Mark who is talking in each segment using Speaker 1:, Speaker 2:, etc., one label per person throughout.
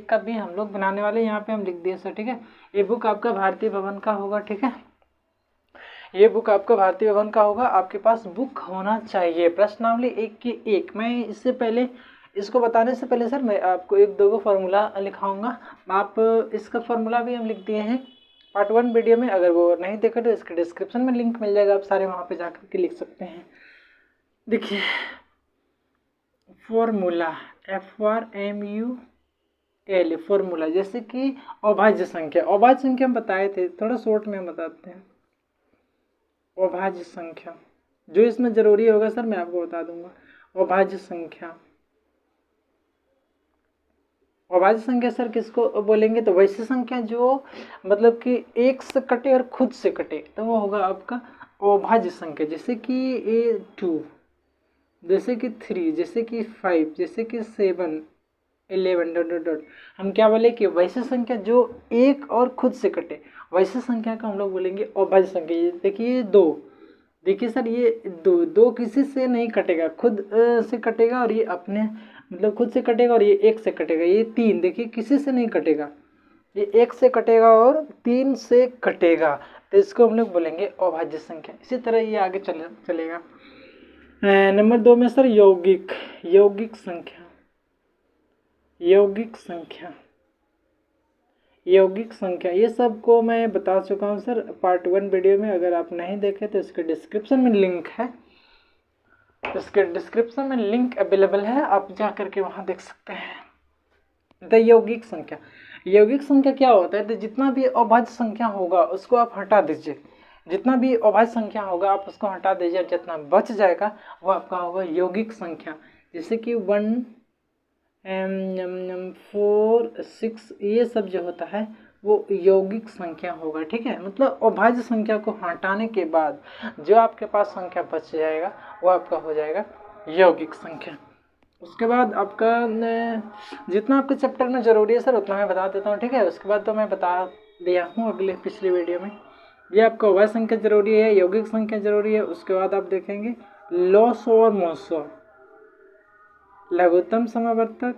Speaker 1: एक का भी हम लोग बनाने वाले, यहाँ पे हम लिख दिए सर, ठीक है। ये बुक आपका भारतीय भवन का होगा, ठीक है, ये बुक आपका भारतीय भवन का होगा। आपके पास बुक होना चाहिए। प्रश्नावली 1 की 1। मैं इससे पहले, इसको बताने से पहले सर मैं आपको एक दो को फार्मूला लिखाऊंगा। आप इसका फार्मूला भी हम लिख दिए हैं पार्ट 1 वीडियो में, अगर वो नहीं देखे तो इसके डिस्क्रिप्शन में लिंक मिल जाएगा, आप सारे वहाँ पे जाकर के लिख सकते हैं। देखिए फॉर्मूला FRMULA फॉर्मूला, जैसे कि अभाज्य संख्या, अभाज्य संख्या हम बताए थे, थोड़ा शॉर्ट में हम बताते हैं। अभाज्य संख्या जो इसमें जरूरी होगा सर मैं आपको बता दूंगा। अभाज्य संख्या, अभाज्य संख्या सर किसको बोलेंगे, तो वैसी संख्या जो मतलब कि एक से कटे और खुद से कटे, तो वो होगा आपका अभाज्य संख्या। जैसे कि 2, जैसे कि 3, जैसे कि 5, जैसे कि 7, 11 डॉट डॉट डॉट। हम क्या बोले कि वैसी संख्या जो एक और खुद से कटे, वैसी संख्या का हम लोग बोलेंगे अभाज्य संख्या। देखिए 2, देखिए सर ये 2 किसी से नहीं कटेगा, खुद से कटेगा, और ये अपने मतलब खुद से कटेगा, और ये 1 से कटेगा। ये 3 देखिए किसी से नहीं कटेगा, ये 1 से कटेगा और 3 से कटेगा, तो इसको हम लोग बोलेंगे अभाज्य संख्या। इसी तरह ये आगे चलेगा। नंबर 2 में सर यौगिक, यौगिक संख्या, यौगिक संख्या, यौगिक संख्या, ये सब को मैं बता चुका हूँ सर पार्ट 1 वीडियो में। अगर आप नहीं देखे तो इसके डिस्क्रिप्शन में लिंक है, इसके डिस्क्रिप्शन में लिंक अवेलेबल है, आप जा करके वहाँ देख सकते हैं। द यौगिक संख्या, यौगिक संख्या क्या होता है, तो जितना भी अभाज्य संख्या होगा उसको आप हटा दीजिए, जितना भी अभाज्य संख्या होगा आप उसको हटा दीजिए, और जितना बच जाएगा वो आपका होगा यौगिक संख्या। जैसे कि 1, 4, 6, ये सब जो होता है वो यौगिक संख्या होगा, ठीक है। मतलब अभाज्य संख्या को हटाने के बाद जो आपके पास संख्या बच जाएगा वो आपका हो जाएगा यौगिक संख्या। उसके बाद आपका जितना आपके चैप्टर में ज़रूरी है सर उतना मैं बता देता हूँ, ठीक है। उसके बाद तो मैं बता दिया हूँ अगले पिछले वीडियो में। ये आपका अभाज्य संख्या जरूरी है, यौगिक संख्या जरूरी है। उसके बाद आप देखेंगे लॉस और मोसो, लघुत्तम समावर्तक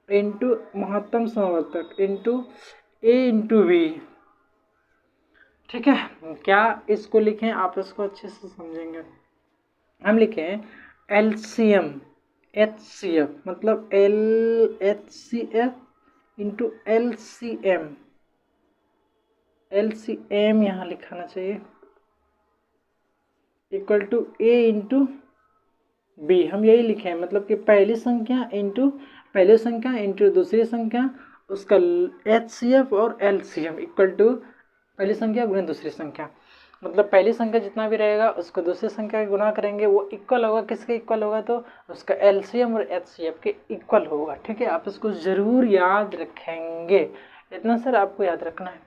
Speaker 1: इंटू महत्तम समावर्तक इंटू A इंटू B, ठीक है। क्या इसको लिखें, आप इसको अच्छे से समझेंगे। हम लिखें LCM HCF, मतलब LHCF इंटू LCM, LCM यहाँ लिखाना चाहिए, equal to A into B। हम यही लिखे हैं, मतलब कि पहली संख्या इंटू दूसरी संख्या, उसका HCF और LCM इक्वल टू पहली संख्या गुना दूसरी संख्या। मतलब पहली संख्या जितना भी रहेगा उसको दूसरी संख्या के गुना करेंगे, वो इक्वल होगा, किसके इक्वल होगा, तो उसका LCM और HCF के इक्वल होगा, ठीक है। आप इसको ज़रूर याद रखेंगे, इतना सर आपको याद रखना है।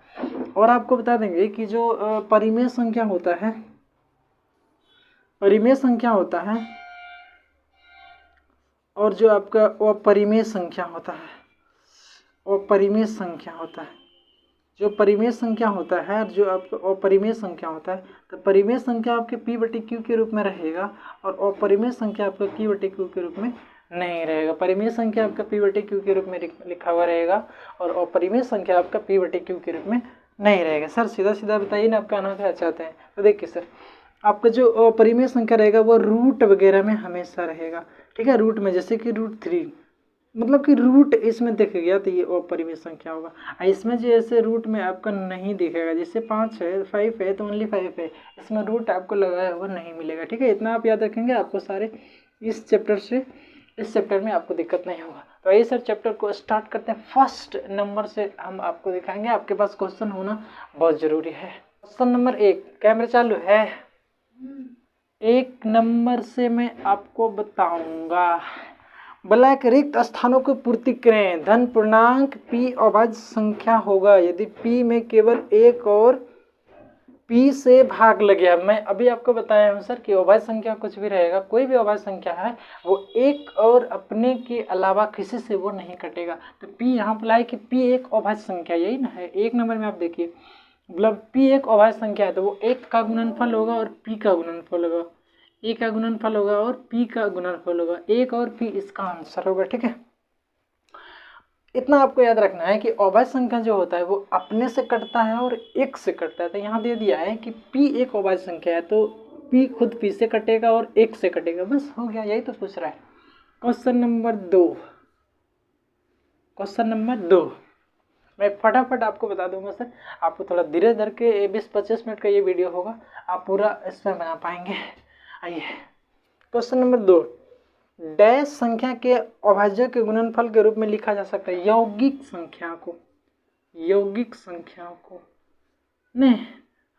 Speaker 1: और आपको बता देंगे कि जो परिमेय संख्या होता है, परिमेय संख्या होता है, और जो आपका अपरिमेय संख्या होता है, अपरिमेय संख्या होता है, जो परिमेय संख्या होता है, जो आपका अपरिमेय संख्या होता है, तो परिमेय संख्या आपके P/Q के रूप में रहेगा, और अपरिमेय संख्या आपका Q/Q के रूप में नहीं रहेगा। परिमेय संख्या आपका P/Q के रूप में लिखा हुआ रहेगा, और अपरिमेय संख्या आपका P/Q के रूप में नहीं रहेगा। सर सीधा सीधा बताइए ना, आप कहना क्या चाहते हैं। तो देखिए सर, आपका जो अपरिमेय संख्या रहेगा वो रूट वगैरह में हमेशा रहेगा, ठीक है। रूट में जैसे कि √3, मतलब कि रूट इसमें दिख गया तो ये अपरिमेय संख्या होगा। इसमें जैसे रूट में आपका नहीं दिखेगा, जैसे 5 है, 5 है तो ओनली 5 है, इसमें रूट आपको लगाया हुआ नहीं मिलेगा, ठीक है। इतना आप याद रखेंगे, आपको सारे इस चैप्टर में आपको दिक्कत नहीं होगा। तो आइए सर चैप्टर को स्टार्ट करते हैं। फर्स्ट नंबर से हम आपको दिखाएंगे, आपके पास क्वेश्चन होना बहुत ज़रूरी है। क्वेश्चन नंबर 1, कैमरा चालू है। 1 नंबर से मैं आपको बताऊंगा, ब्लैक रिक्त स्थानों को पूर्ति करें। धन पूर्णांक p अभाज्य संख्या होगा यदि p में केवल 1 और p से भाग लगे। अब मैं अभी आपको बताया हूँ सर कि अभाज्य संख्या कुछ भी रहेगा, कोई भी अभाज्य संख्या है वो 1 और अपने के अलावा किसी से वो नहीं कटेगा। तो p यहाँ अप्लाई कि p एक अभाज्य संख्या, यही ना है। 1 नंबर में आप देखिए, मतलब p एक अभाज्य संख्या है तो वो 1 का गुणनफल होगा और p का गुणनफल होगा, a का गुणनफल होगा और p का गुणनफल होगा, 1 और p इसका आंसर होगा, ठीक है। इतना आपको याद रखना है कि अभाज्य संख्या जो होता है वो अपने से कटता है और एक से कटता है। तो यहाँ दे दिया है कि p एक अभाज्य संख्या है तो p खुद p से कटेगा और एक से कटेगा, बस हो गया, यही तो पूछ रहा है। क्वेश्चन नंबर 2, क्वेश्चन नंबर 2 मैं फटाफट आपको बता दूंगा सर, आपको थोड़ा धीरे धीरे के 20-25 मिनट का ये वीडियो होगा, आप पूरा इसमें बना पाएंगे। आइए क्वेश्चन नंबर 2, डैश संख्या के अभाज्य के गुणनफल के रूप में लिखा जा सकता है यौगिक संख्या को, यौगिक संख्या को नहीं,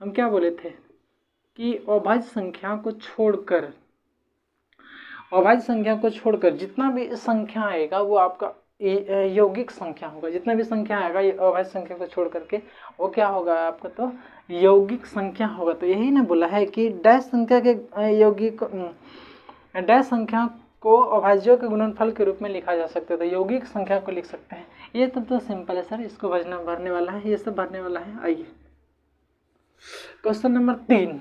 Speaker 1: हम क्या बोले थे कि अभाज्य संख्या को छोड़कर, अभाज्य संख्या को छोड़कर जितना भी संख्या आएगा वो आपका यौगिक संख्या होगा, जितना भी संख्या आएगा ये अभाज्य संख्या को छोड़ करके वो क्या होगा आपका, तो यौगिक संख्या होगा। तो यही ना बोला है कि डैश संख्या के यौगिक, डैश संख्या को अभाज्यों के गुणनफल के रूप में लिखा जा सकता है, तो यौगिक संख्या को लिख सकते हैं। ये तब तो सिंपल है सर, इसको भरने वाला है, ये सब भरने वाला है। आइए क्वेश्चन नंबर 3,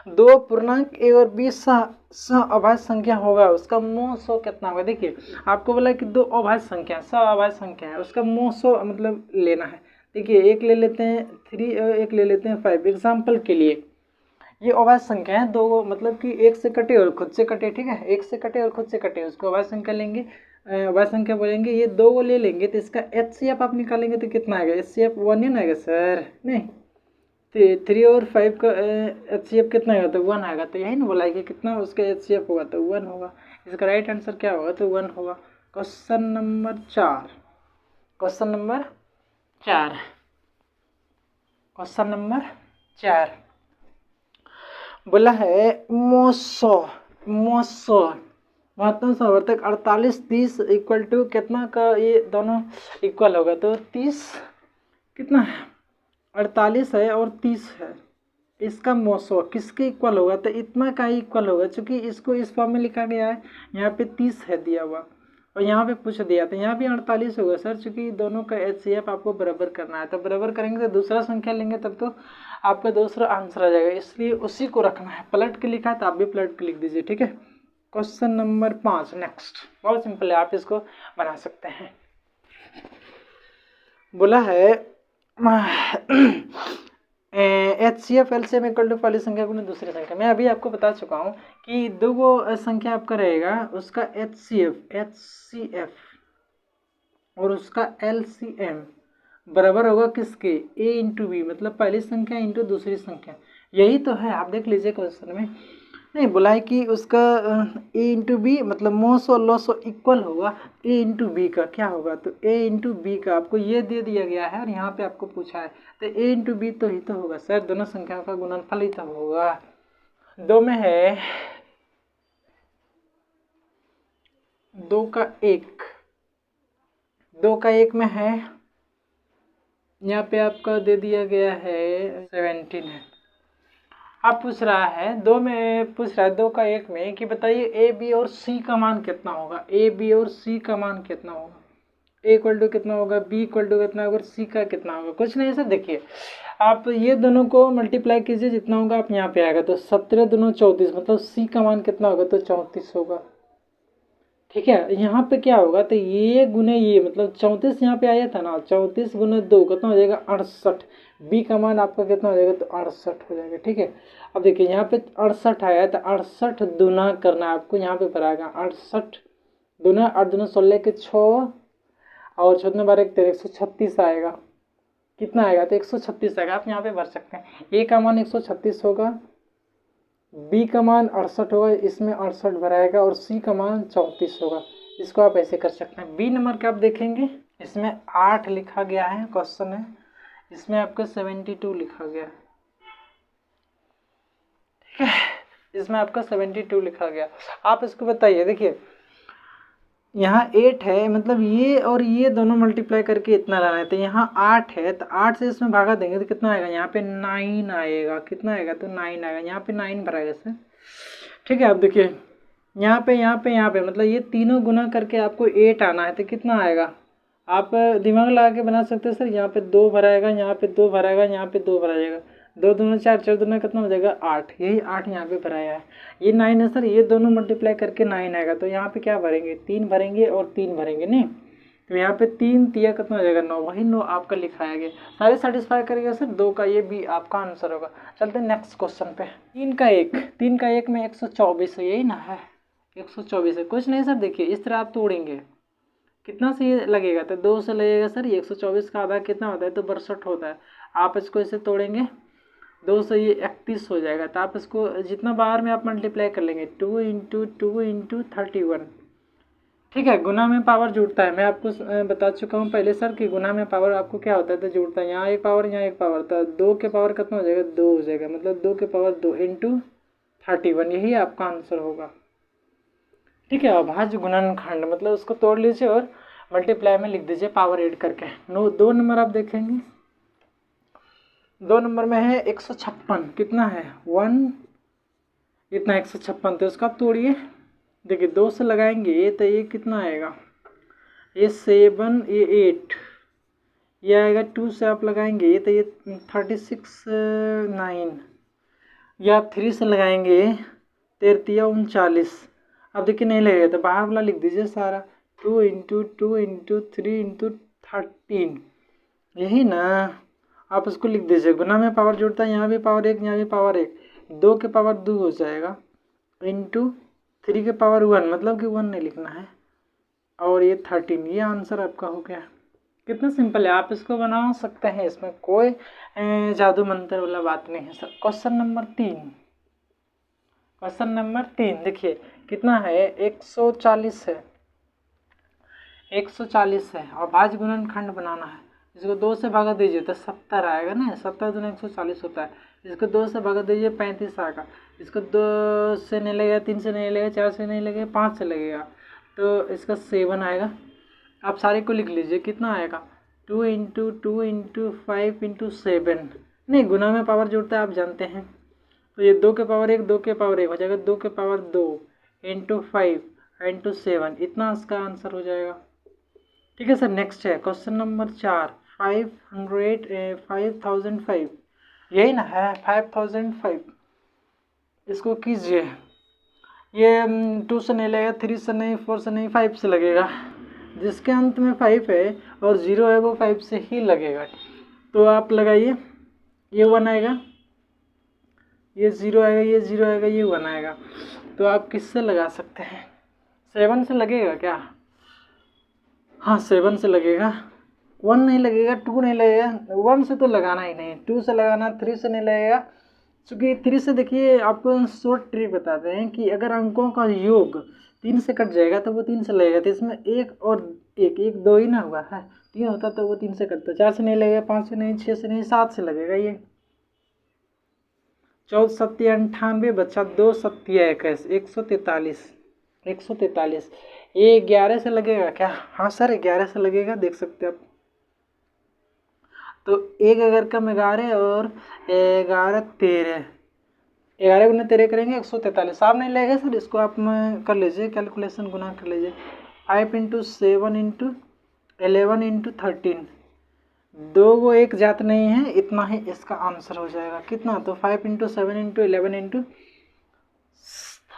Speaker 1: 2 पूर्णांक a और b सह अभाज्य संख्या होगा, उसका मोह 100 कितना होगा। देखिए आपको बोला कि 2 अभाज्य संख्या, सह अभाज्य संख्या है, उसका मोह 100 मतलब लेना है। देखिए एक ले लेते हैं 3 और एक ले लेते हैं 5। एग्जाम्पल के लिए ये अभाज्य संख्या है, दो मतलब कि एक से कटे और खुद से कटे, ठीक है, एक से कटे और खुद से कटे, उसको अभाज्य संख्या लेंगे, अभाज्य संख्या बोलेंगे। ये 2 को ले लेंगे तो इसका HCF आप निकालेंगे तो कितना आएगा, HCF 1 ही ना आएगा सर, नहीं 3 और 5 का HCF कितना आएगा, तो 1 आएगा। तो यही ना बोला है कि कितना उसका HCF होगा, तो 1 होगा। इसका राइट आंसर क्या होगा, तो 1 होगा। Question number 4, question number 4, question number 4 बोला है मोसो महत्तम संवर्तक 48 30 इक्वल टू कितना का, ये दोनों इक्वल होगा, तो 30 कितना है 48 है और 30 है, इसका मोसो किसके इक्वल होगा, तो इतना का ही इक्वल होगा, क्योंकि इसको इस फॉर्म में लिखा गया है, यहाँ पे 30 है दिया हुआ और यहाँ पे पूछ दिया, तो यहाँ भी 48 होगा सर, क्योंकि दोनों का HCF आपको बराबर करना है। तो बराबर करेंगे तो दूसरा संख्या लेंगे तब तो आपका दूसरा आंसर आ जाएगा, इसलिए उसी को रखना है। पलट के लिखा है तो आप भी पलट के लिख दीजिए, ठीक है। क्वेश्चन नंबर 5 नेक्स्ट, बहुत सिंपल है, आप इसको बना सकते हैं। बोला है HCF LCM इक्वल टू पहली संख्या गुणा दूसरी संख्या। मैं अभी आपको बता चुका हूँ कि दो गो संख्या आपका रहेगा, उसका HCF और उसका LCM बराबर होगा किसके, A इंटू बी, मतलब पहली संख्या इंटू दूसरी संख्या। यही तो है, आप देख लीजिए क्वेश्चन में नहीं बोला है कि उसका A इंटू बी मतलब मोस और लॉस इक्वल होगा A इंटू बी का, क्या होगा, तो A इंटू बी का आपको ये दे दिया गया है और यहाँ पे आपको पूछा है, तो A इंटू बी तो ही तो होगा सर, दोनों संख्याओं का गुणनफल ही तो होगा। 2 में है 2 का 1, 2 का 1 में है, यहाँ पे आपका दे दिया गया है 17 है। अब पूछ रहा है 2 में, पूछ रहा है 2 का 1 में कि बताइए A B और C का मान कितना होगा, A B और C का मान कितना होगा, A इक्वल टू कितना होगा, B इक्वल टू कितना होगा, C का कितना होगा। कुछ नहीं सर, देखिए आप ये दोनों को मल्टीप्लाई कीजिए, जितना होगा आप यहाँ पे आएगा, तो 17 दूना 34, मतलब C का मान कितना होगा, तो 34 होगा, ठीक है। यहाँ पे क्या होगा, तो ये गुने ये, मतलब 34 यहाँ पे आया था ना, 34 गुना 2 कितना हो जाएगा 68, बी का मान आपका कितना हो जाएगा, तो 68 हो जाएगा, ठीक है। अब देखिए यहाँ पे 68 आया, तो 68 दूना करना है आपको, यहाँ पे भराएगा 68 दूना, 8 दूना 16 के 6 और 14 12 136 आएगा, कितना आएगा, तो 136 आएगा। आप यहाँ पे भर सकते हैं, ए का मान 136 होगा, बी का मान 68 होगा, इसमें 68 भराएगा और सी का मान 34 होगा। इसको आप ऐसे कर सकते हैं। बी नंबर का आप देखेंगे, इसमें 8 लिखा गया है, क्वेश्चन है, इसमें आपका 72 लिखा गया, ठीक है, इसमें आपका 72 लिखा गया। आप इसको बताइए, देखिए यहाँ 8 है, मतलब ये और ये दोनों मल्टीप्लाई करके इतना लाना है, तो यहाँ 8 है, तो 8 से इसमें भागा देंगे तो कितना आएगा, यहाँ पे 9 आएगा, कितना आएगा, तो 9 आएगा, यहाँ पे 9 भराएगा सर, ठीक है। अब देखिए यहाँ पे मतलब ये तीनों गुना करके आपको 8 आना है, तो कितना आएगा, आप दिमाग लगा के बना सकते हैं सर। यहाँ पे 2 भराएगा, यहाँ पे 2 भराएगा, यहाँ पे 2 भराएगा, 2 दूना 4, 4 दूना कितना हो जाएगा 8, यही 8 यहाँ पे भराया है। ये 9 है सर, ये दोनों मल्टीप्लाई करके 9 आएगा, तो यहाँ पे क्या भरेंगे, 3 भरेंगे और 3 भरेंगे, नहीं तो यहाँ पे 3 तिया कितना हो जाएगा 9, वही 9 आपका लिखाया गया। सारे सेटिस्फाई करेगा सर, 2 का ये भी आपका आंसर होगा। चलते हैं नेक्स्ट क्वेश्चन पे। 3 का 1 में 124 है, यही ना है 124 है। कुछ नहीं सर, देखिए इस तरह आप तोड़ेंगे, कितना से ये लगेगा तो 2 से लगेगा सर। ये 124 का आधा कितना होता है तो 62 होता है। आप इसको ऐसे तोड़ेंगे 2 से ये 31 हो जाएगा। तो आप इसको जितना बाहर में आप मल्टीप्लाई कर लेंगे 2 इंटू 2 इंटू 31, ठीक है। गुना में पावर जुड़ता है, मैं आपको बता चुका हूँ पहले सर कि गुना में पावर आपको क्या होता है तो जुड़ता है। यहाँ एक पावर यहाँ एक पावर, तो 2 के पावर कितना हो जाएगा 2 हो जाएगा, मतलब 2 के पावर 2 इंटू 31, यही आपका आंसर होगा, ठीक है। अभाज्य गुणनखंड मतलब उसको तोड़ लीजिए और मल्टीप्लाई में लिख दीजिए पावर ऐड करके। 2 नंबर आप देखेंगे, 2 नंबर में है 156, कितना है 1 इतना 156, तो उसका तोड़िए। देखिए 2 से लगाएंगे ये तो ये कितना आएगा, ये 7 ये 8, ये आएगा 2 से आप लगाएंगे ये तो ये 36 9, ये आप 3 से लगाएंगे 13 39। अब देखिए नहीं लगेगा तो बाहर वाला लिख दीजिए सारा, 2 इंटू 2 इंटू 3 इंटू 13, यही ना। आप इसको लिख दीजिए, गुना में पावर जुड़ता है, यहाँ भी पावर 1 यहाँ भी पावर 1, 2 के पावर 2 हो जाएगा इंटू 3 के पावर 1, मतलब कि 1 नहीं लिखना है, और ये 13, ये आंसर आपका हो गया। कितना सिंपल है, आप इसको बना सकते हैं, इसमें कोई जादू मंत्र वाला बात नहीं है सर। क्वेश्चन नंबर 3 देखिए कितना है 140 है, 140 है और भाज्य गुणनखंड बनाना है। इसको 2 से भागा दीजिए तो 70 आएगा ना, 70 दूना 140 होता है। इसको 2 से भागा दीजिए 35 आएगा। इसको 2 से नहीं लगेगा, 3 से नहीं लगेगा, 4 से नहीं लगेगा, 5 से लगेगा, तो इसका 7 आएगा। आप सारे को लिख लीजिए, कितना आएगा 2 इंटू 2 इंटू 5 इंटू 7, नहीं गुना में पावर जुड़ता है आप जानते हैं, तो ये 2 के पावर 1 2 के पावर 1 हो जाएगा, 2 के पावर 2 इंटू 5 इंटू 7, इतना इसका आंसर हो जाएगा, ठीक है सर। नेक्स्ट है क्वेश्चन नंबर 4, 5005, यही ना है 5005। इसको कीजिए, ये 2 से नहीं लगेगा, 3 से नहीं, 4 से नहीं, 5 से लगेगा। जिसके अंत में 5 है और 0 है वो 5 से ही लगेगा। तो आप लगाइए, ये 1 आएगा, ये 0 आएगा, ये 0 आएगा, ये 1 आएगा। तो आप किससे लगा सकते हैं, 7 से लगेगा क्या? हाँ 7 से लगेगा, 1 नहीं लगेगा, 2 नहीं लगेगा, 1 से तो लगाना ही नहीं, 2 से लगाना, 3 से नहीं लगेगा। क्योंकि 3 से देखिए आपको शॉर्ट ट्रिक बताते हैं कि अगर अंकों का योग 3 से कट जाएगा तो वो 3 से लगेगा। तो इसमें 1 और 1 2 ही ना हुआ है, 3 होता तो वो 3 से कटता। 4 से नहीं लगेगा, 5 से नहीं, 6 से नहीं, 7 से लगेगा। ये 14 सत्ती 98 बच्चा 2 सत्ती 21 143। ये 11 से लगेगा क्या? हाँ सर 11 से लगेगा, देख सकते हैं आप। तो 1 अगर कम 11 और 11 13, 11 गुना 13 करेंगे 143। साफ नहीं लगेगा सर, इसको आप कर लीजिए कैलकुलेशन, गुना कर लीजिए। 5 इंटू 7 इंटू 11 इंटू 13, 2 वो एक जात नहीं है, इतना ही इसका आंसर हो जाएगा। कितना? तो 5 इंटू 7 इंटू 11 इंटू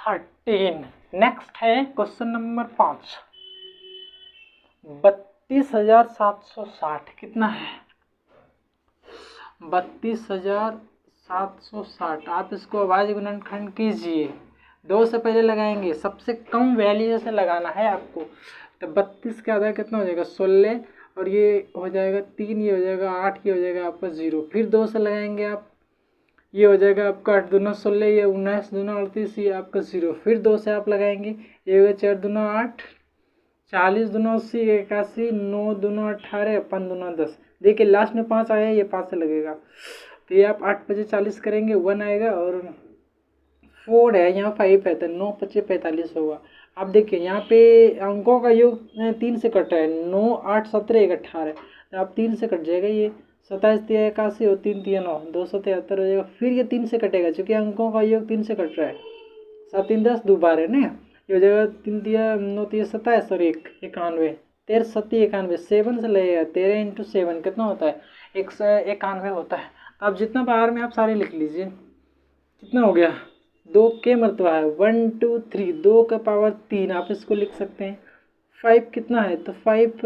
Speaker 1: 13। नेक्स्ट है क्वेश्चन नंबर 5, 32,760 कितना है? 32,760। आप इसको अभाज्य गुणनखंड कीजिए, 2 से पहले लगाएंगे, सबसे कम वैल्यू से लगाना है आपको। तो 32 का आधा कितना हो जाएगा 16, और ये हो जाएगा 3, ये हो जाएगा 8, ये हो जाएगा आपका 0। फिर 2 से लगाएंगे आप, ये हो जाएगा आपका 8 दूना 16, ये 19 दूना 38, ये आपका 0। फिर 2 से आप लगाएंगे, ये होगा 4 दूना 8, 40 दूना 80, 81, 9 दूना 18, 5 दूना 10। देखिए लास्ट में 5 आया, ये 5 से लगेगा। तो ये आप 8 5 40 करेंगे, 1 आएगा, और 4 है, यहाँ 5 है, तो 9 5 45 होगा। आप देखिए यहाँ पे अंकों का योग 3 से कट रहा है, 9 8 17 1 18, तो आप 3 से कट जाएगा, ये 27 3 81 और 3 3 9 273 हो जाएगा। फिर ये 3 से कटेगा, चूँकि अंकों का योग 3 से कट रहा है, 7 3 10 2 12 ना, ये हो जाएगा 3 3 9 3 27 और 1 91, 13 7 91, 7 से लगेगा, 13 इंटू 7 कितना होता है 191 होता है। तो आप जितना बाहर में आप सारे लिख लीजिए, कितना हो गया 2 के मरतबा है 1 2 3, 2 का पावर 3 आप इसको लिख सकते हैं। 5 कितना है, तो 5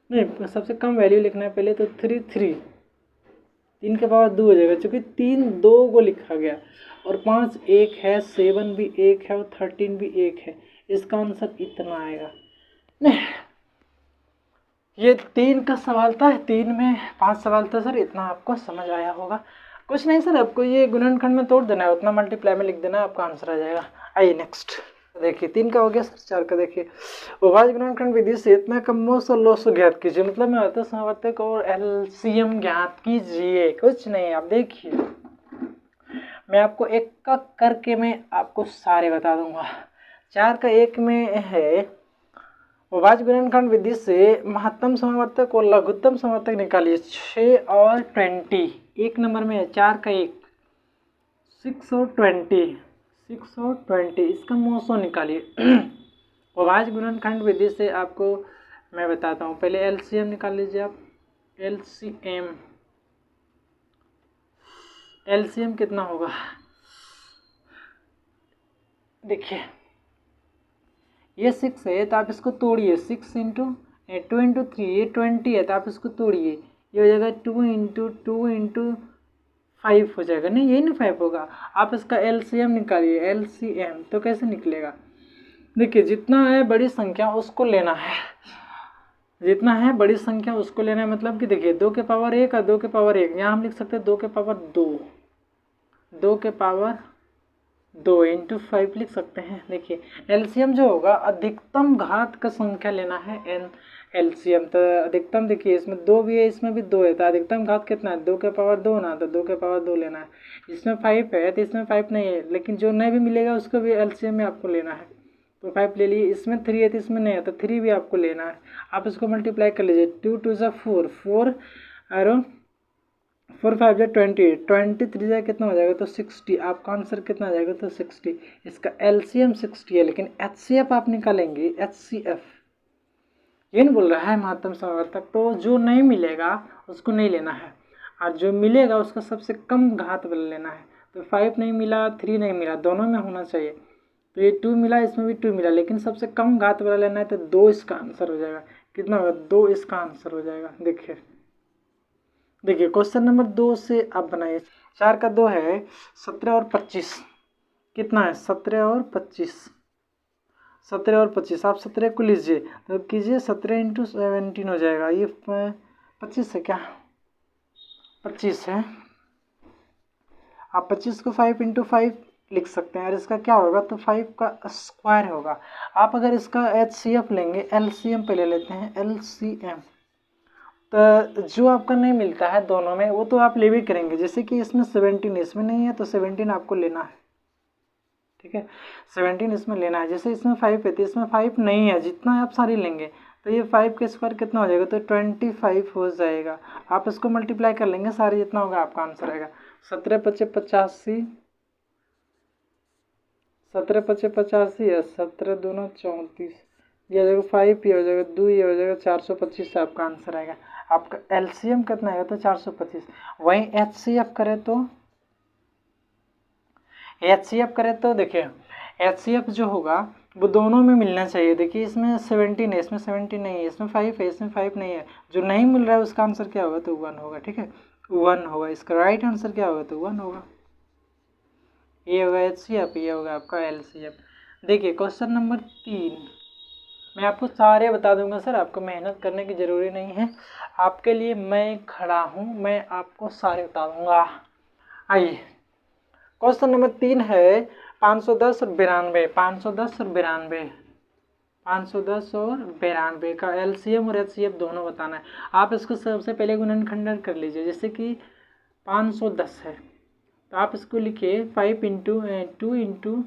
Speaker 1: नहीं, सबसे कम वैल्यू लिखना है पहले, तो 3 3 के पावर 2 हो जाएगा, क्योंकि 3 2 को लिखा गया, और 5 1 है, 7 भी 1 है, और 13 भी 1 है। इसका आंसर इतना आएगा। नहीं, ये 3 का सवाल था, 3 में 5 सवाल था सर, इतना आपको समझ आया होगा। कुछ नहीं सर, आपको ये गुणनखंड में तोड़ देना है, उतना मल्टीप्लाई में लिख देना है, आपका आंसर आ जाएगा। आइए नेक्स्ट देखिए, 3 का हो गया सर। 4 का देखिए, अभाज्य गुणनखंड विधि से इतना कमोस और लोसो ज्ञात कीजिए, मतलब मैं आता समवर्तक और एलसीएम ज्ञात कीजिए। कुछ नहीं, आप देखिए, मैं आपको एक का करके मैं आपको सारे बता दूंगा। 4 का 1 में है, अभाज्य गुणनखंड विधि से महत्तम समवर्तक और लघुत्तम समवर्तक निकालिए। 6 और 20 1 नंबर में है। 4 का 1 6 और 20 इसका मोसो निकालिए। अभाज्य गुणनखंड विधि से आपको मैं बताता हूँ, पहले एलसीएम निकाल लीजिए आप। एलसीएम कितना होगा, देखिए ये 6 है तो आप इसको तोड़िए, 6 इंटू 2 इंटू 3, ये 20 है तो आप इसको तोड़िए, ये हो जाएगा 2 इंटू 5 हो जाएगा। नहीं, यही ना 5 होगा। आप इसका एलसीएम निकालिए, एलसीएम तो कैसे निकलेगा, देखिए जितना है बड़ी संख्या उसको लेना है, जितना है बड़ी संख्या उसको लेना है, मतलब कि देखिए 2 के पावर 1 और 2 के पावर 1, यहाँ हम लिख सकते हैं 2 के पावर 2, 2 के पावर 2 इंटू 5 लिख सकते हैं। देखिए एलसीएम जो होगा अधिकतम घात का संख्या लेना है, एन एलसीएम। तो अधिकतम देखिए इसमें 2 भी है, इसमें भी 2 है, तो अधिकतम घात कितना है, 2 के पावर 2 ना, तो 2 के पावर 2 लेना है। इसमें 5 है तो इसमें 5 नहीं है, लेकिन जो नहीं भी मिलेगा उसको भी एलसीएम में आपको लेना है, तो 5 ले लिए। इसमें 3 है तो इसमें नहीं है, तो 3 भी आपको लेना है। आप इसको मल्टीप्लाई कर लीजिए, 2 2 ज़ा 4, 4 और 4 5 ज़ा 20, 23 ज़ा कितना हो जाएगा, तो 60। आपका आंसर कितना आ जाएगा, तो 60। इसका एलसीएम 60 है, लेकिन एचसीएफ आप निकालेंगे, एचसीएफ ये नहीं बोल रहा है महत्तम समवर्तक, तो जो नहीं मिलेगा उसको नहीं लेना है, और जो मिलेगा उसका सबसे कम घात वाला लेना है। तो 5 नहीं मिला, 3 नहीं मिला, दोनों में होना चाहिए, तो ये 2 मिला, इसमें भी 2 मिला, लेकिन सबसे कम घात वाला लेना है, तो 2 इसका आंसर हो जाएगा। कितना होगा, 2 इसका आंसर हो जाएगा। देखिए क्वेश्चन नंबर 2 से आप बनाइए। 4 का 2 है, 17 और 25 कितना है, 17 और 25, 17 और 25 आप 17 को लीजिए तो कीजिए, 17 इंटू 17 हो जाएगा, ये 25 है क्या, 25 है। आप 25 को 5 इंटू 5 लिख सकते हैं, और इसका क्या होगा, तो 5 का स्क्वायर होगा। आप अगर इसका एचसीएफ लेंगे, एलसीएम पहले लेते हैं, एलसीएम, तो जो आपका नहीं मिलता है दोनों में वो तो आप ले भी करेंगे। जैसे कि इसमें 17 इसमें नहीं है, तो 17 आपको लेना है, ठीक है, 17 इसमें लेना है। जैसे इसमें 5 है तो इसमें 5 नहीं है, जितना आप सारी लेंगे, तो ये 5 के स्क्वायर कितना हो जाएगा, तो 25 हो जाएगा। आप इसको मल्टीप्लाई कर लेंगे, सारे जितना होगा आपका आंसर आएगा। 17 5 85, 17 5 85 है, 17 दूना 34, ये हो जाएगा 5, ये हो जाएगा 2, ये हो जाएगा 425 से आपका आंसर आएगा। आपका एलसीएम कितना आएगा, तो 425। वहीं एचसीएफ करें तो देखिए एचसीएफ जो होगा वो दोनों में मिलना चाहिए। देखिए इसमें 17 है, इसमें 17 नहीं है, इसमें 5 है, इसमें 5 नहीं है, जो नहीं मिल रहा है उसका आंसर क्या होगा, तो 1 होगा, ठीक है, 1 होगा। इसका राइट आंसर क्या होगा, तो 1 होगा। ये होगा एचसीएफ, ये होगा आपका एलसीएफ। देखिए क्वेश्चन नंबर 3 मैं आपको सारे बता दूंगा सर, आपको मेहनत करने की ज़रूरी नहीं है, आपके लिए मैं खड़ा हूँ, मैं आपको सारे बता दूंगा। आइए क्वेश्चन नंबर 3 है, 510 और 92, 510 और 92, 510 और 92 का एलसीएम और एचसीएफ दोनों बताना है। आप इसको सबसे पहले गुणनखंडन कर लीजिए। जैसे कि 510 है तो आप इसको लिखिए 5 इंटू 2 इंटू,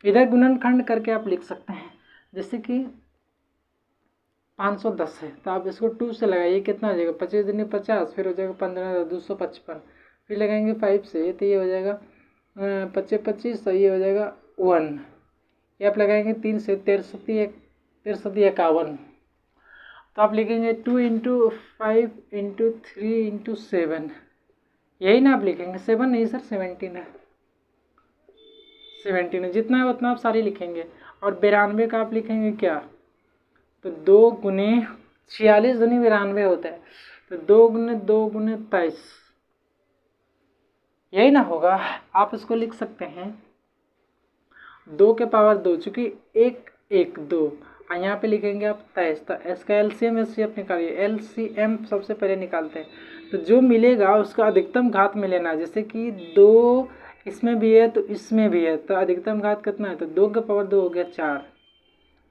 Speaker 1: इधर गुणनखंड करके आप लिख सकते हैं। जैसे कि 510 है तो आप इसको 2 से लगाइए, कितना हो जाएगा, 25 दूनी 50, फिर हो जाएगा 15 255, फिर लगाएंगे 5 से तो ये हो जाएगा 25 25, तो ये हो जाएगा 1, ये आप लगाएंगे 3 से 53 51, तो आप लिखेंगे 2 इंटू 5 इंटू 3 इंटू 7, यही ना आप लिखेंगे, 7 नहीं सर 17 है, 17 है, जितना है उतना आप सारी लिखेंगे। और 92 का आप लिखेंगे क्या, तो 2×46 दूनी 92 होता है, तो 2×2×23 यही ना होगा। आप इसको लिख सकते हैं 2 के पावर 2, चूँकि 1 1 2, और यहाँ पे लिखेंगे आप 23, तो इसका एलसीएम एचसीएफ निकालिए। एलसीएम सबसे पहले निकालते हैं, तो जो मिलेगा उसका अधिकतम घात में लेना है। जैसे कि 2 इसमें भी है तो इसमें भी है, तो अधिकतम घात कितना है, तो 2 के पावर 2 हो गया 4।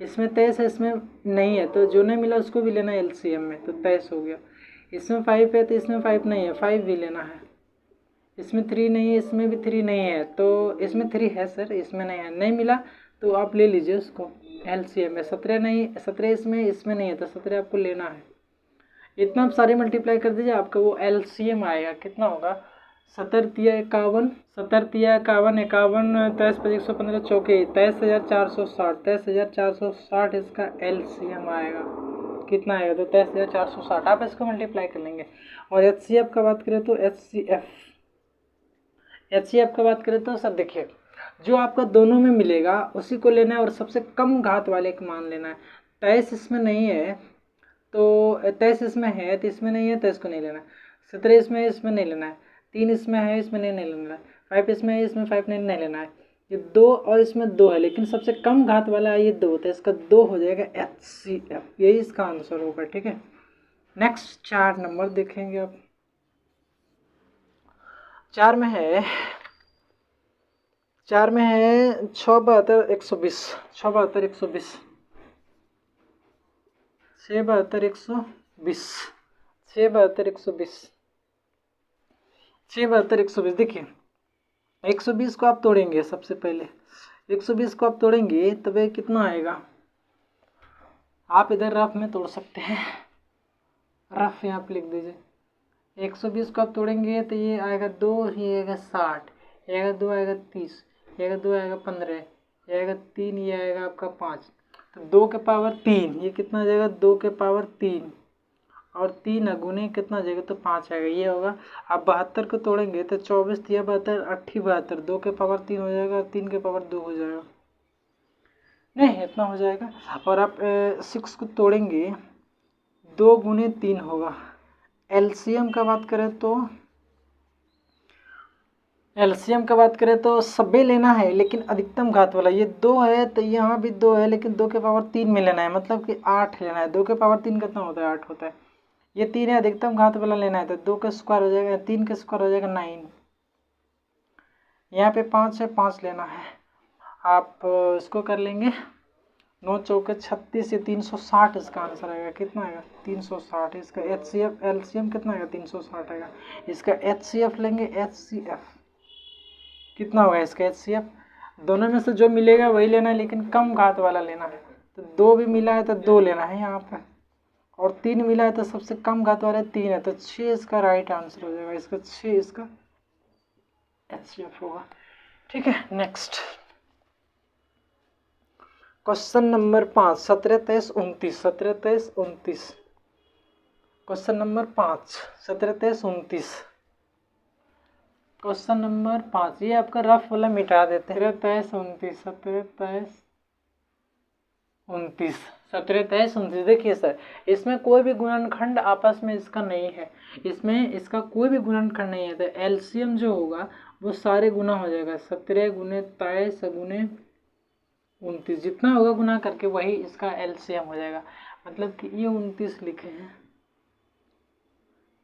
Speaker 1: इसमें 23 है, इसमें नहीं है, तो जो नहीं मिला उसको भी लेना है एलसीएम में, तो 23 हो गया। इसमें 5 है तो इसमें 5 नहीं है, 5 भी लेना है। इसमें 3 नहीं है, इसमें भी 3 नहीं है, तो इसमें 3 है सर, इसमें नहीं है, नहीं मिला तो आप ले लीजिए उसको एलसीएम में। 17 नहीं, 17 इसमें नहीं है, तो 17 आपको लेना है। इतना आप सारे मल्टीप्लाई कर दीजिए, आपका वो एलसीएम आएगा। कितना होगा, 17 तिया 51, 17 तिया 51, 51 23 25 115 चौके 23,460, 23,460 इसका एलसीएम आएगा। कितना आएगा, तो 23,460। आप इसको मल्टीप्लाई कर लेंगे। और एचसीएफ का बात करें तो एचसीएफ का बात करें तो सर देखिए, जो आपका दोनों में मिलेगा उसी को लेना है और सबसे कम घात वाले का मान लेना है। 23 इसमें नहीं है तो 23 इसमें है तो इसमें नहीं है तो इसको नहीं लेना है। 17 इसमें है, इसमें नहीं लेना है। 3 इसमें है, इसमें नहीं लेना है। 5 इसमें है, इसमें 5 नहीं लेना है। ये 2 और इसमें 2 है, लेकिन सबसे कम घात वाला है ये 2, तो इसका 2 हो जाएगा एचसीएफ। यही इसका आंसर होगा। ठीक है, नेक्स्ट 4 नंबर देखेंगे आप। 4 में है 6 72 120, 6 72 120, 6 72 120, 6 72 120, 6 72 120। देखिए 120 को आप तोड़ेंगे, सबसे पहले 120 को आप तोड़ेंगे तब ये कितना आएगा। आप इधर रफ में तोड़ सकते हैं, रफ यहाँ पे लिख दीजिए। 120 को आप तोड़ेंगे तो ये आएगा 2, ये आएगा 60, ये आएगा 2 आएगा 30, ये आएगा 2 आएगा 15, ये आएगा 3, ये आएगा आपका 5, तो 2 के पावर 3, ये कितना आ जाएगा 2 के पावर 3, और 3 अगुने कितना आ जाएगा, तो 5 आएगा। ये होगा। आप 72 को तोड़ेंगे तो 24 3 72 8 72, 2 के पावर 3 हो जाएगा और 3 के पावर 2 हो जाएगा, नहीं इतना हो जाएगा। और आप 6 को तोड़ेंगे 2 गुने 3 होगा। एलसीएम का बात करें तो सब्बे लेना है, लेकिन अधिकतम घात वाला। ये 2 है तो यहाँ भी 2 है, लेकिन 2 के पावर 3 में लेना है, मतलब कि 8 लेना है। 2 के पावर 3 कितना होता है, 8 होता है। ये 3 है, अधिकतम घात वाला लेना है, तो 2 का स्क्वायर हो जाएगा, 3 का स्क्वायर हो जाएगा 9। यहाँ पे 5 है, 5 लेना है। आप इसको कर लेंगे 9 चौके 36, ये 360 इसका आंसर आएगा। कितना आएगा, 360। इसका एचसीएफ एलसीएम कितना आएगा, 360 आएगा। इसका एचसीएफ लेंगे, एचसीएफ कितना होगा इसका एचसीएफ। दोनों में से जो मिलेगा वही लेना है, लेकिन कम घात वाला लेना है। तो 2 भी मिला है तो 2 लेना है यहाँ पर, और 3 मिला है तो सबसे कम घात वाला 3 है, तो 6 इसका राइट आंसर हो जाएगा। इसका 6 इसका एचसीएफ होगा। ठीक है, next question number 5, 17 23 29, 17 23 29। Question number 5, 17 23 29। Question number 5, ये आपका रफ वाला मिटा देते हैं। 17 23 29, 17 23 29, 17 23 29। देखिए सर, इसमें कोई भी गुणनखंड आपस में इसका नहीं है, इसमें इसका कोई भी गुणनखंड नहीं है, तो एलसीएम जो होगा वो सारे गुना हो जाएगा। 17 गुने 23 गुने 29, जितना होगा गुना करके वही इसका एलसीएम हो जाएगा। मतलब कि ये 29 लिखे हैं।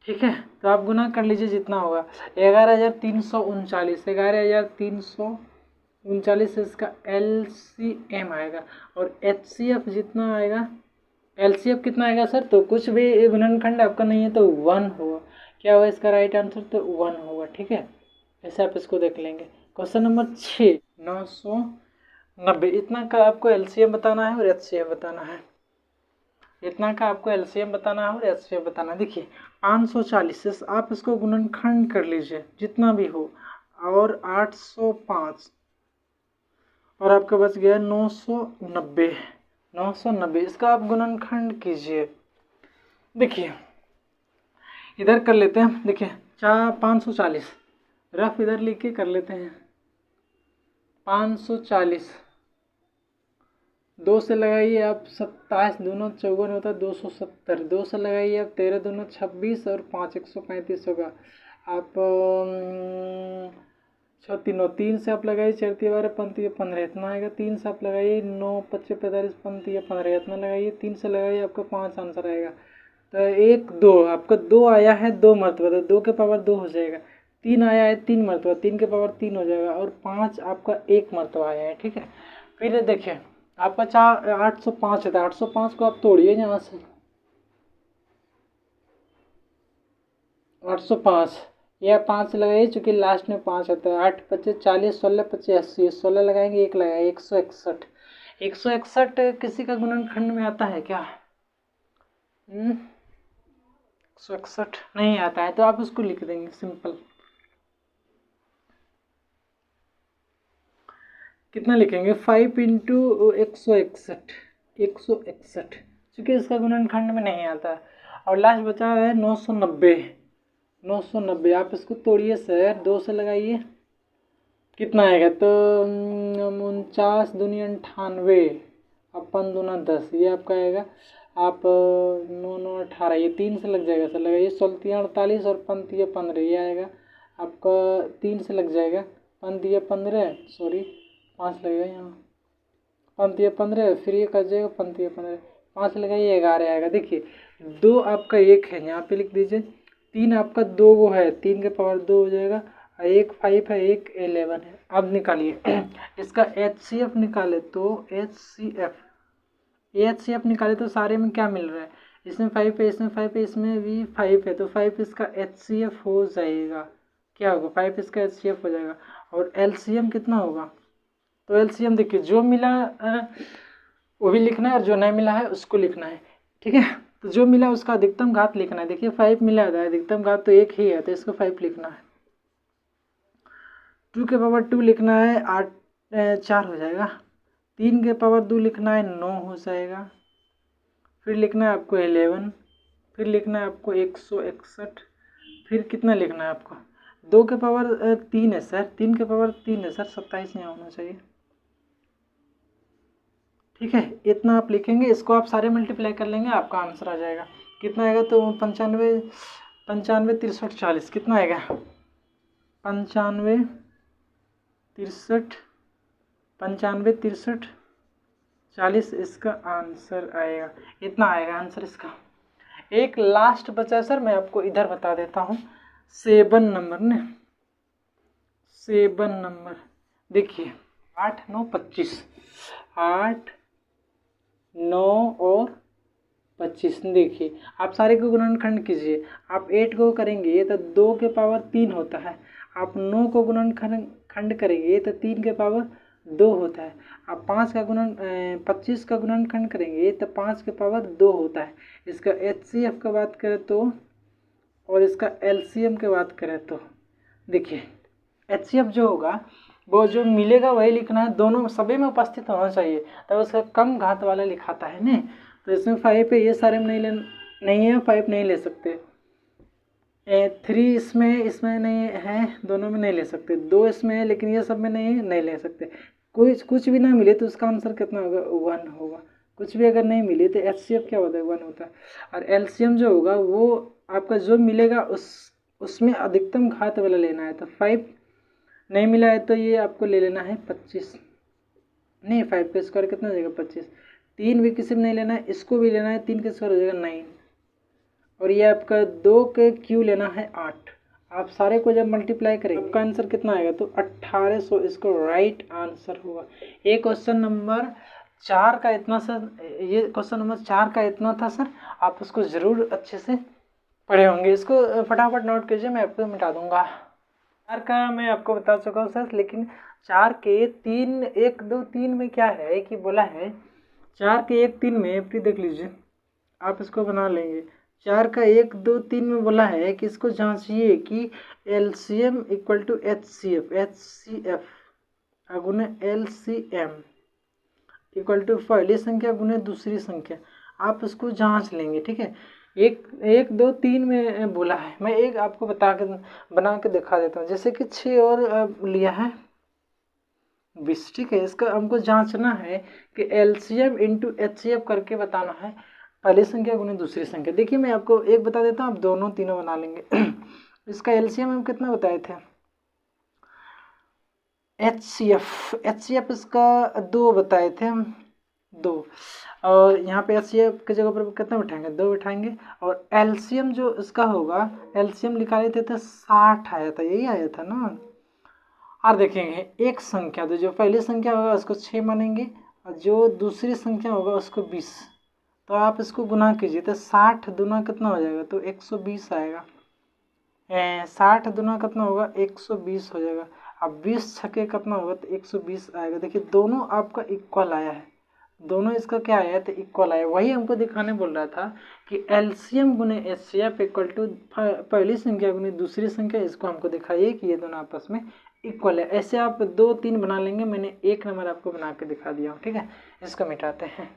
Speaker 1: ठीक है, तो आप गुना कर लीजिए जितना होगा। 11,339, 11,339 इसका एलसीएम आएगा। और एचसीएफ जितना आएगा, एलसीएफ कितना आएगा सर, तो कुछ भी गुणनखंड आपका नहीं है तो 1 होगा। क्या होगा इसका राइट आंसर, तो 1 होगा। ठीक है, ऐसे आप इसको देख लेंगे। Question number 6, 990। इतना का आपको एलसीएम बताना है और एचसीएफ बताना है। इतना का आपको एलसीएम बताना है और एचसीएफ बताना है। देखिए 540 से आप इसको गुणनखंड कर लीजिए जितना भी हो, और 805, और आपका बच गया 990। 990 इसका आप गुणनखंड कीजिए। देखिए इधर कर लेते हैं। देखिए 540 रफ इधर लिख के कर लेते हैं। 540 2 से लगाइए आप 27 दूना 54 होता है 270। 2 से लगाइए आप 13 दूना 26 और 5 135 होगा। आप 6 तीनों 3 से आप लगाइए 4 3 12 पंती 15 इतना आएगा। 3 से आप लगाइए 9 25 45 पंती 15 इतना लगाइए। 3 से लगाइए आपका 5 आंसर आएगा। तो 1 2 आपका 2 आया है 2 मरतबा, तो 2 के पावर 2 हो जाएगा। 3 आया है 3 मरतबा, 3 के पावर 3 हो जाएगा। और 5 आपका 1 मरतबा आया है, ठीक है। फिर देखिए आपका 805 है, 805 को आप तोड़िए यहाँ से। 805 या 5 से लगाइए, चूँकि लास्ट में 5 होता है। 8 25 40 16 25 80 16 लगाएंगे 1 लगाएंगे 161। 161 किसी का गुणनखंड में आता है क्या? 161 नहीं आता है, तो आप उसको लिख देंगे सिंपल। कितना लिखेंगे? 5 इंटू 161 161, चूँकि इसका गुणनखंड में नहीं आता है। और लास्ट बचा है 990 990। आप इसको तोड़िए सर, 2 से लगाइए कितना आएगा? तो 49 दूनी 98 अपन दूना 10, ये आपका आएगा। आप 9 9 18, ये 3 से लग जाएगा सर, लगाइए। 16 48 और पंती 15, ये आएगा आपका। 3 से लग जाएगा, पंती 15 सॉरी 5 लगेगा यहाँ, पंती 15 फिर ये कर जाएगा पंती 15, 5 लगाइए 11 आएगा। देखिए 2 आपका 1 है, यहाँ पे लिख दीजिए। 3 आपका 2 वो है, 3 के पावर 2 हो जाएगा। 1 5 है, 1 11 है। अब निकालिए इसका HCF निकाले तो HCF निकाले तो सारे में क्या मिल रहा है? इसमें 5 है, इसमें 5 है, इसमें भी 5 है, तो 5 इसका HCF हो जाएगा। क्या होगा? 5 इसका HCF हो जाएगा। और LCM कितना होगा? तो LCM देखिए, जो मिला वो भी लिखना है और जो नहीं मिला है उसको लिखना है, ठीक है। तो जो मिला उसका अधिकतम घात लिखना है। देखिए 5 मिला है, अधिकतम घात तो 1 ही है, तो इसको 5 लिखना है। 2 के पावर 2 लिखना है 8 4 हो जाएगा। 3 के पावर 2 लिखना है 9 हो जाएगा। फिर लिखना है आपको 11, फिर लिखना है आपको 161, फिर कितना लिखना है आपको? 2 के पावर 3 है सर, 3 के पावर 3 है सर, 27 यहाँ होना चाहिए, ठीक है। इतना आप लिखेंगे, इसको आप सारे मल्टीप्लाई कर लेंगे, आपका आंसर आ जाएगा। कितना आएगा? तो 95 65 63 40 कितना आएगा? 95 63 95 63 40 इसका आंसर आएगा। इतना आएगा आंसर इसका। एक लास्ट बचा सर, मैं आपको इधर बता देता हूँ। 7 नंबर ने 7 नंबर देखिए 8 9 25 8 9 और 25। देखिए आप सारे को गुणनखंड कीजिए। आप 8 को करेंगे तो 2 के पावर 3 होता है। आप 9 को गुणनखंड करेंगे तो 3 के पावर 2 होता है। आप 25 का गुणनखंड करेंगे तो 5 के पावर 2 होता है। इसका HCF का बात करें तो, और इसका LCM की बात करें तो, देखिए HCF जो होगा वो जो मिलेगा वही लिखना है, दोनों सभी में उपस्थित होना चाहिए, तब उसका कम घात वाला लिखाता है ना। तो इसमें 5 है, ये सारे में नहीं है, 5 नहीं ले सकते। 3 इसमें नहीं है, दोनों में नहीं ले सकते। 2 इसमें है लेकिन ये सब में नहीं है, नहीं ले सकते। कुछ भी ना मिले तो उसका आंसर कितना होगा? 1 होगा। कुछ भी अगर नहीं मिले तो HCF क्या होता है? 1 होता है। और LCM जो होगा वो आपका जो मिलेगा उसमें अधिकतम घात वाला लेना है। तो 5 नहीं मिला है तो ये आपको ले लेना है 25, नहीं 5 का स्क्वायर कितना हो जाएगा? 25। 3 भी किसी में नहीं लेना है, इसको भी लेना है, 3 का स्क्वायर हो जाएगा 9। और ये आपका 2 के क्यू लेना है 8। आप सारे को जब मल्टीप्लाई करेंगे आपका आंसर कितना आएगा? तो 1800 इसको राइट आंसर होगा। ये क्वेश्चन नंबर 4 का इतना सर, ये क्वेश्चन नंबर 4 का इतना था सर। आप उसको ज़रूर अच्छे से पढ़े होंगे। इसको फटाफट नोट कीजिए, मैं आपको मिटा दूंगा। 4 का मैं आपको बता चुका हूँ सर, लेकिन 4 के 3 1 2 3 में क्या है कि बोला है 4 के 1 3 में फिर देख लीजिए, आप इसको बना लेंगे। 4 का 1 2 3 में बोला है कि इसको जांचिए कि LCM इक्वल टू HCF गुने LCM इक्वल टू पहली संख्या गुने दूसरी संख्या। आप उसको जांच लेंगे, ठीक है। 1 2 3 में बोला है, मैं एक आपको बना के दिखा देता हूँ। जैसे कि 6 और लिया है, 20। ठीक है, इसका हमको जांचना है कि एलसीएम इंटू एचसीएफ करके बताना है, पहली संख्या गुने दूसरी संख्या। देखिए मैं आपको एक बता देता हूँ, आप दोनों तीनों बना लेंगे। इसका एलसीएम हम कितना बताए थे, एचसीएफ इसका 2 बताए थे हम, 2, और यहाँ पे एचसीएफ की जगह पर कितना बिठाएंगे, 2 बिठाएंगे। और एलसीएम जो इसका होगा, एलसीएम निकाले थे तो 60 आया था, यही आया था ना। और देखेंगे एक संख्या, तो जो पहली संख्या होगा उसको 6 मानेंगे और जो दूसरी संख्या होगा उसको 20। तो आप इसको गुना कीजिए तो 60 दूना कितना हो जाएगा, तो 120 आएगा। 60 दूना कितना होगा, 120 हो जाएगा। अब 20 छक्के कितना होगा, तो 120 आएगा। देखिए दोनों आपका इक्वल आया है, दोनों इसका क्या आया है, तो इक्वल आया। वही हमको दिखाने बोल रहा था कि एलसीएम गुने एचसीएफ इक्वल टू पहली संख्या गुने दूसरी संख्या, इसको हमको दिखाइए कि ये दोनों आपस में इक्वल है। ऐसे आप 2 3 बना लेंगे, मैंने 1 नंबर आपको बना के दिखा दिया हूँ। ठीक है, इसको मिटाते हैं।